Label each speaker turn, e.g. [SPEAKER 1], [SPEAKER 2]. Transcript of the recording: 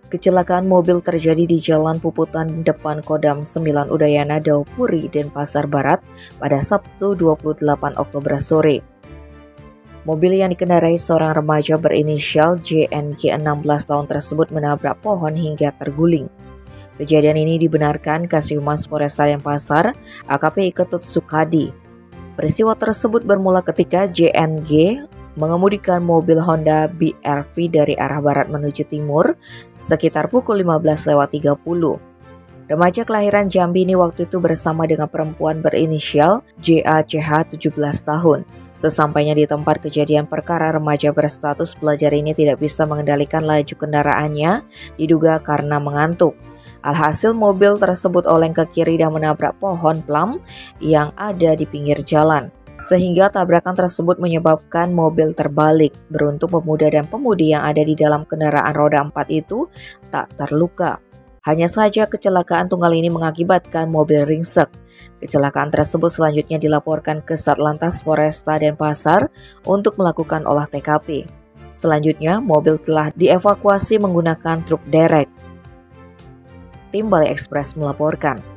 [SPEAKER 1] Kecelakaan mobil terjadi di Jalan Puputan depan Kodam 9 Udayana, Daupuri, Denpasar Barat pada Sabtu 28 Oktober sore. Mobil yang dikendarai seorang remaja berinisial JNG 16 tahun tersebut menabrak pohon hingga terguling. Kejadian ini dibenarkan Kasihhumas Polresta Denpasar, AKP Ketut Sukadi. Peristiwa tersebut bermula ketika JNG mengemudikan mobil Honda BRV dari arah barat menuju timur sekitar pukul 15.30. Remaja kelahiran Jambi ini waktu itu bersama dengan perempuan berinisial JACH 17 tahun. Sesampainya di tempat kejadian perkara, remaja berstatus pelajar ini tidak bisa mengendalikan laju kendaraannya, diduga karena mengantuk. Alhasil mobil tersebut oleng ke kiri dan menabrak pohon plum yang ada di pinggir jalan. Sehingga tabrakan tersebut menyebabkan mobil terbalik. Beruntung pemuda dan pemudi yang ada di dalam kendaraan roda 4 itu tak terluka. Hanya saja kecelakaan tunggal ini mengakibatkan mobil ringsek. Kecelakaan tersebut selanjutnya dilaporkan ke Satlantas Polresta Denpasar untuk melakukan olah TKP. Selanjutnya, mobil telah dievakuasi menggunakan truk derek. Tim Bali Express melaporkan.